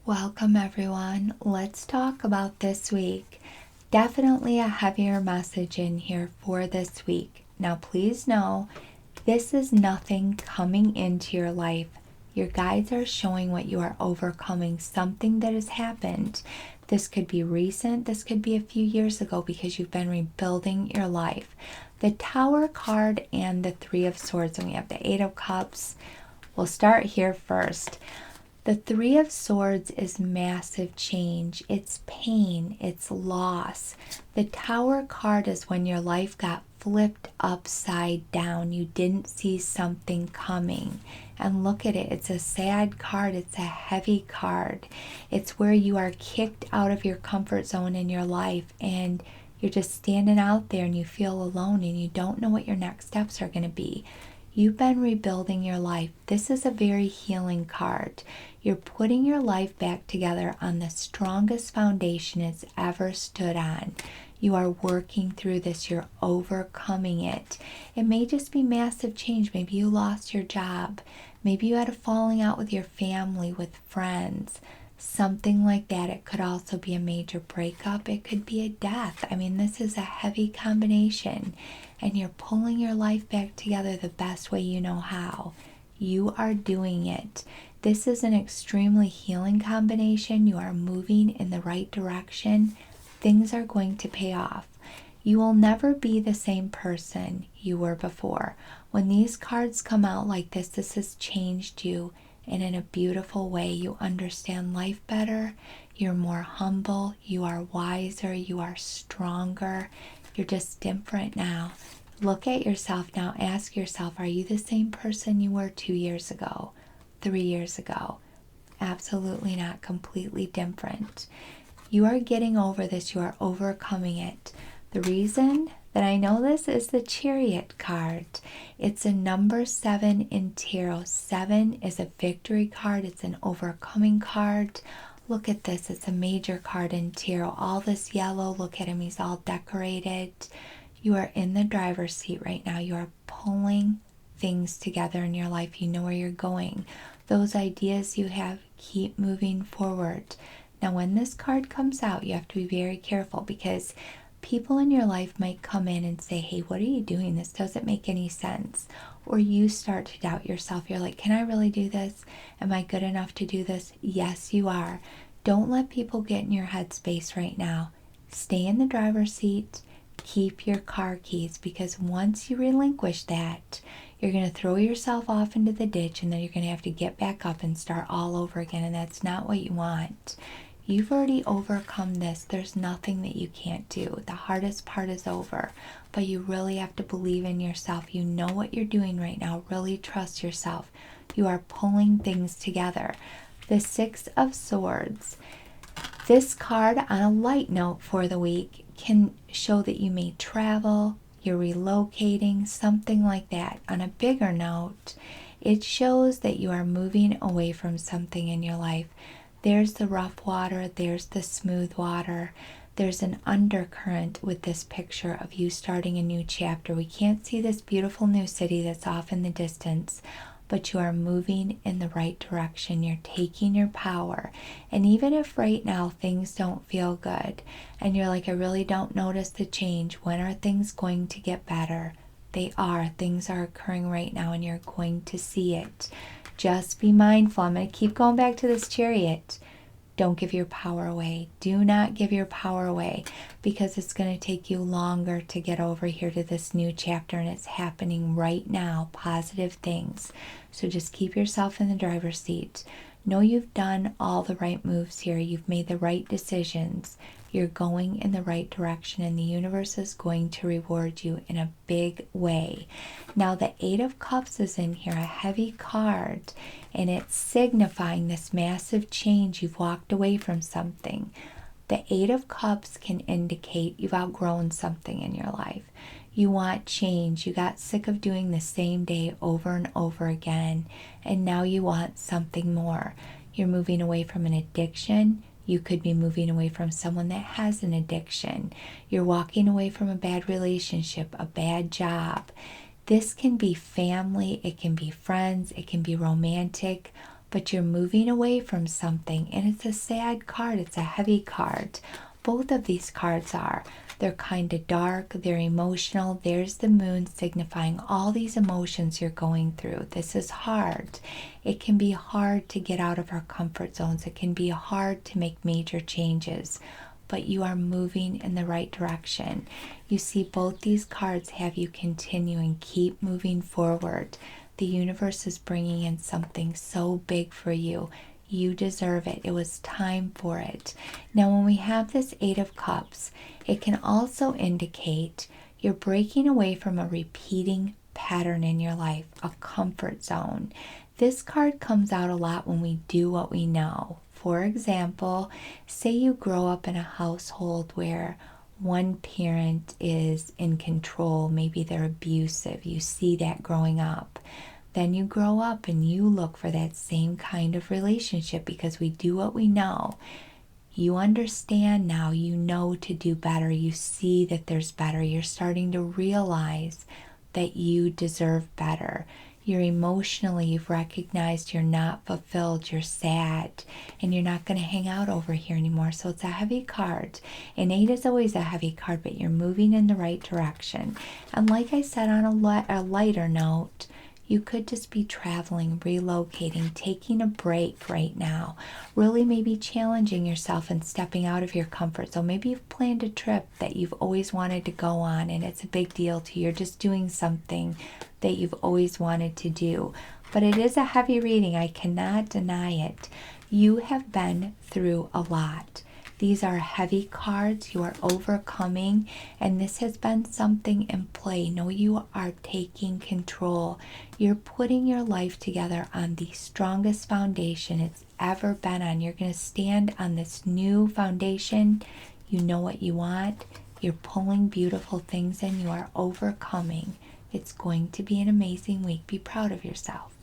Welcome everyone. Let's talk about this week. Definitely a heavier message in here for this week. Now please know this is nothing coming into your life. Your guides are showing what you are overcoming, something that has happened. This could be recent, this could be a few years ago because you've been rebuilding your life. The Tower card and the Three of Swords, and we have the Eight of Cups. We'll start here first. The Three of Swords is massive change. It's pain. It's loss. The Tower card is when your life got flipped upside down. You didn't see something coming. And look at it. It's a sad card. It's a heavy card. It's where you are kicked out of your comfort zone in your life and you're just standing out there and you feel alone and you don't know what your next steps are going to be. You've been rebuilding your life. This is a very healing card. You're putting your life back together on the strongest foundation it's ever stood on. You are working through this. You're overcoming it. It may just be massive change. Maybe you lost your job. Maybe you had a falling out with your family, with friends. Something like that. It could also be a major breakup. It could be a death. I mean, this is a heavy combination. And you're pulling your life back together the best way you know how. You are doing it. This is an extremely healing combination. You are moving in the right direction. Things are going to pay off. You will never be the same person you were before. When these cards come out like this has changed you. And in a beautiful way, you understand life better. You're more humble. You are wiser. You are stronger. You're just different now. Look at yourself now. Ask yourself, are you the same person you were 2 years ago, 3 years ago? Absolutely not. Completely different. You are getting over this. You are overcoming it. The reason that I know this is the Chariot card. It's a number 7 in tarot. 7 is a victory card. It's an overcoming card. Look at this. It's a major card in tarot. All this yellow. Look at him. He's all decorated. You are in the driver's seat right now. You are pulling things together in your life. You know where you're going. Those ideas you have, keep moving forward. Now, when this card comes out, you have to be very careful because people in your life might come in and say, hey, what are you doing? This doesn't make any sense. Or you start to doubt yourself. You're like, can I really do this? Am I good enough to do this? Yes, you are. Don't let people get in your headspace right now. Stay in the driver's seat. Keep your car keys, because once you relinquish that, you're going to throw yourself off into the ditch and then you're going to have to get back up and start all over again. And that's not what you want. You've already overcome this. There's nothing that you can't do. The hardest part is over, but you really have to believe in yourself. You know what you're doing right now. Really trust yourself. You are pulling things together. The Six of Swords. This card, on a light note for the week, can show that you may travel, you're relocating, something like that. On a bigger note, it shows that you are moving away from something in your life. There's the rough water, there's the smooth water. There's an undercurrent with this picture of you starting a new chapter. We can't see this beautiful new city that's off in the distance, but you are moving in the right direction. You're taking your power. And even if right now things don't feel good and you're like, I really don't notice the change, when are things going to get better? They are. Things are occurring right now and you're going to see it. Just be mindful. I'm going to keep going back to this Chariot. Don't give your power away. Do not give your power away, because it's going to take you longer to get over here to this new chapter, and it's happening right now. Positive things. So just keep yourself in the driver's seat. Know you've done all the right moves here. You've made the right decisions. You're going in the right direction, and the universe is going to reward you in a big way. Now, the Eight of Cups is in here, a heavy card, and it's signifying this massive change. You've walked away from something. The Eight of Cups can indicate you've outgrown something in your life. You want change. You got sick of doing the same day over and over again, and now you want something more. You're moving away from an addiction. You could be moving away from someone that has an addiction. You're walking away from a bad relationship, a bad job. This can be family, it can be friends, it can be romantic, but you're moving away from something, and it's a sad card. It's a heavy card. Both of these cards are. They're kind of dark, they're emotional. There's the moon signifying all these emotions you're going through. This is hard. It can be hard to get out of our comfort zones. It can be hard to make major changes, but you are moving in the right direction. You see, both these cards have you continue and keep moving forward. The universe is bringing in something so big for you. You deserve it. It was time for it. Now, when we have this Eight of Cups, it can also indicate you're breaking away from a repeating pattern in your life, a comfort zone. This card comes out a lot when we do what we know. For example, say you grow up in a household where one parent is in control, maybe they're abusive. You see that growing up. Then you grow up and you look for that same kind of relationship because we do what we know. You understand now, you know to do better. You see that there's better. You're starting to realize that you deserve better. You're emotionally, you've recognized you're not fulfilled, you're sad, and you're not going to hang out over here anymore. So it's a heavy card. And 8 is always a heavy card, but you're moving in the right direction. And like I said, on a lighter note, you could just be traveling, relocating, taking a break right now. Really maybe challenging yourself and stepping out of your comfort zone. Maybe you've planned a trip that you've always wanted to go on and it's a big deal to you. You're just doing something that you've always wanted to do. But it is a heavy reading. I cannot deny it. You have been through a lot. These are heavy cards. You are overcoming, and this has been something in play. No, you are taking control. You're putting your life together on the strongest foundation it's ever been on. You're going to stand on this new foundation. You know what you want. You're pulling beautiful things in. You are overcoming. It's going to be an amazing week. Be proud of yourself.